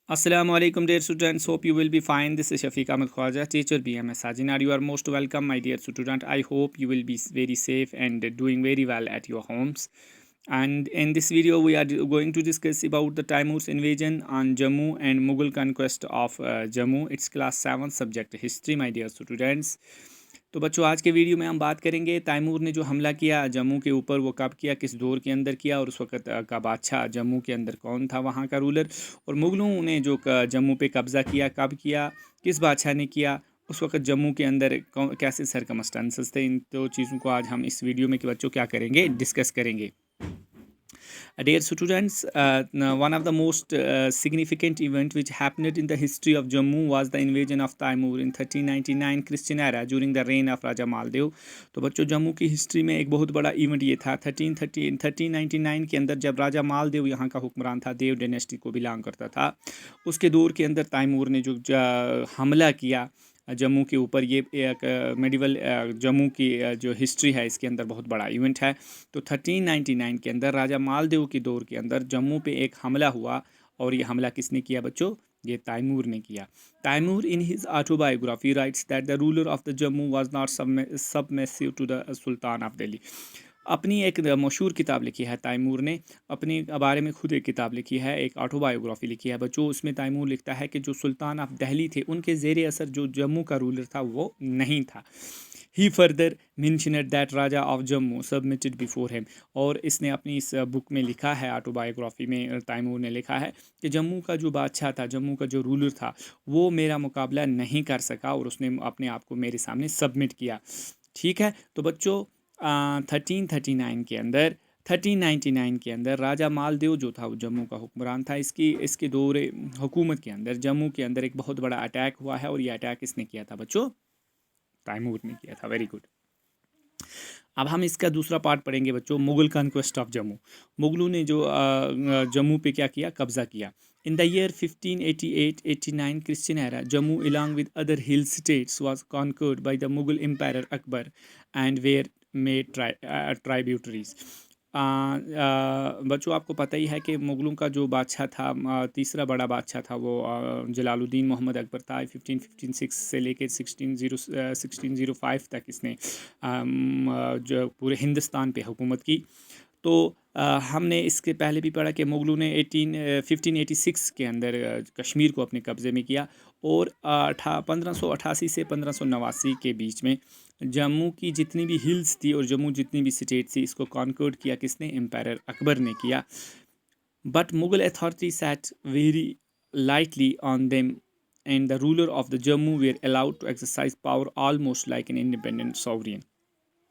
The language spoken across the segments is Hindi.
Assalamu alaikum dear students, hope you will be fine. This is Shafiq Ahmed Khwaja, teacher BMS Sajinar. You are most welcome my dear student. I hope you will be very safe and doing very well at your homes. And in this video we are going to discuss about the Timur's invasion on Jammu and Mughal conquest of Jammu. It's class 7 subject history my dear students. तो बच्चों आज के वीडियो में हम बात करेंगे तैमूर ने जो हमला किया जम्मू के ऊपर वो कब किया, किस दौर के अंदर किया और उस वक्त का बादशाह जम्मू के अंदर कौन था वहाँ का रूलर, और मुग़लों ने जो जम्मू पे कब्ज़ा किया कब किया, किस बादशाह ने किया, उस वक्त जम्मू के अंदर कैसे सरकमस्टेंसेस थे। इन दो चीज़ों को आज हम इस वीडियो में कि बच्चों क्या करेंगे, डिस्कस करेंगे। Dear students, one of the most significant event which happened in the history of Jammu was the invasion of Taimur in 1399 Christian era during the reign of Raja Maldev। तो बच्चों जम्मू की हिस्ट्री में एक बहुत बड़ा इवेंट ये था 1399 के अंदर, जब राजा मालदेव यहाँ का हुक्मरान था, देव डायनेस्टी को बिलोंग करता था। उसके दौर के अंदर तैमूर ने जो हमला किया जम्मू के ऊपर, ये एक मेडिवल जम्मू की जो हिस्ट्री है इसके अंदर बहुत बड़ा इवेंट है। तो 1399 के अंदर राजा मालदेव के दौर के अंदर जम्मू पे एक हमला हुआ, और ये हमला किसने किया बच्चों, ये तैमूर ने किया। Timur in his autobiography writes that the ruler of the Jammu was not submissive to the sultan of Delhi. अपनी एक मशहूर किताब लिखी है तैमूर ने, अपने बारे में खुद एक किताब लिखी है, एक ऑटोबायोग्राफी लिखी है बच्चों। उसमें तैमूर लिखता है कि जो सुल्तान ऑफ दिल्ली थे उनके ज़ेर असर जो जम्मू का रूलर था वो नहीं था। He further mentioned that Raja of Jammu submitted before him, और इसने अपनी इस बुक में लिखा है, ऑटोबायोग्राफी में तैमूर ने लिखा है कि जम्मू का जो बादशाह था, जम्मू का जो रूलर था, वो मेरा मुकाबला नहीं कर सका और उसने अपने आप को मेरे सामने सबमिट किया। ठीक है, तो बच्चों 1339 के अंदर 1399 के अंदर राजा मालदेव जो था वो जम्मू का हुक्मरान था। इसके दौरे हुकूमत के अंदर जम्मू के अंदर एक बहुत बड़ा अटैक हुआ है, और ये अटैक किसने किया था बच्चों, तैमूर ने किया था। Very good. अब हम इसका दूसरा पार्ट पढ़ेंगे बच्चों, मुगल कॉन्क्वेस्ट ऑफ जम्मू। मुगलों ने जो जम्मू पे क्या किया, कब्ज़ा किया। In the year 1588-89 Christian era, Jammu along with other hill states was conquered by the Mughal Emperor Akbar and were made tributaries। बच्चों आपको पता ही है कि मुग़लों का जो बादशाह था, तीसरा बड़ा बादशाह था, वो जलालुद्दीन मोहम्मद अकबर था। 1556 से लेकर 1605 तक इसने जो पूरे हिंदुस्तान पे हुकूमत की। तो हमने इसके पहले भी पढ़ा कि मुग़लों ने 1586 के अंदर कश्मीर को अपने कब्ज़े में किया, और 1588 से 1589 के बीच में जम्मू की जितनी भी हिल्स थी और जम्मू जितनी भी स्टेट थी, इसको कॉन्कर्ड किया किसने, एम्पायर अकबर ने किया। But Mughal authority sat very lightly on them and the ruler of the Jammu were allowed to exercise power almost like an independent sovereign.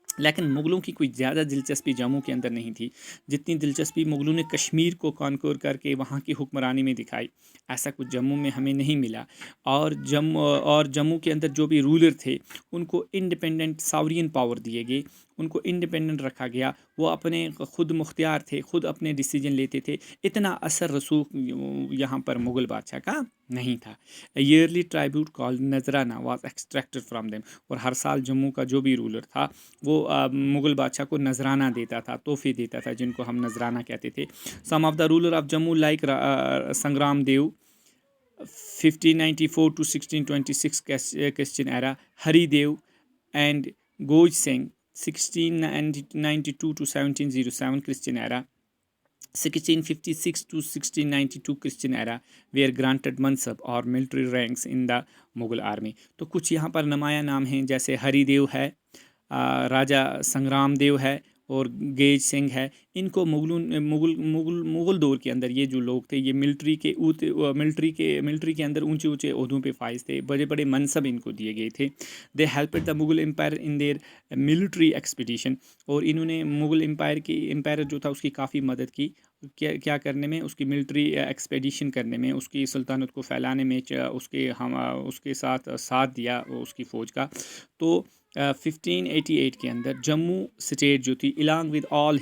लेकिन मुग़लों की कोई ज़्यादा दिलचस्पी जम्मू के अंदर नहीं थी जितनी दिलचस्पी मुग़लों ने कश्मीर को कॉन्कोर करके वहाँ की हुक्मरानी में दिखाई। ऐसा कुछ जम्मू में हमें नहीं मिला, और जम्मू के अंदर जो भी रूलर थे उनको इंडिपेंडेंट सॉवरेन पावर दिए गए, उनको इंडिपेंडेंट रखा गया। वो अपने ख़ुद मुख्तियार थे, ख़ुद अपने डिसीजन लेते थे। इतना असर रसूख यहाँ पर मुग़ल बादशाह का नहीं था। ईयरली ट्राइब्यूट कॉल्ड नजराना वाज एक्सट्रैक्टेड फ्राम देम, और हर साल जम्मू का जो भी रूलर था वो मुग़ल बादशाह को नजराना देता था, तोहफे देता था, जिनको हम नजराना कहते थे। Some of the ruler of Jammu like Sangram Dev 1594 to 1626 Christian era, Haridev and Gaj Singh 1692 to 1707 Christian era, 1656 to 1692 Christian era were granted mansab और military ranks in the Mughal army. तो कुछ यहाँ पर नुमाया नाम हैं, जैसे हरिदेव है, राजा संग्राम देव है, और गेज सिंह है। इनको मुग़ल दौर के अंदर ये जो लोग थे, ये मिलिट्री के अंदर ऊंचे ऊंचे ओहदों पे फाइज थे, बड़े बड़े मनसब इनको दिए गए थे। They helped the Mughal empire in their military expedition, और इन्होंने मुग़ल एम्पायर जो था उसकी काफ़ी मदद की, क्या करने में, उसकी मिलिट्री एक्सपेडिशन करने में, उसकी सुल्तानत को फैलाने में, उसके साथ दिया उसकी फ़ौज का। तो 1588 के अंदर जम्मू स्टेट जो थी इलांग विद ऑल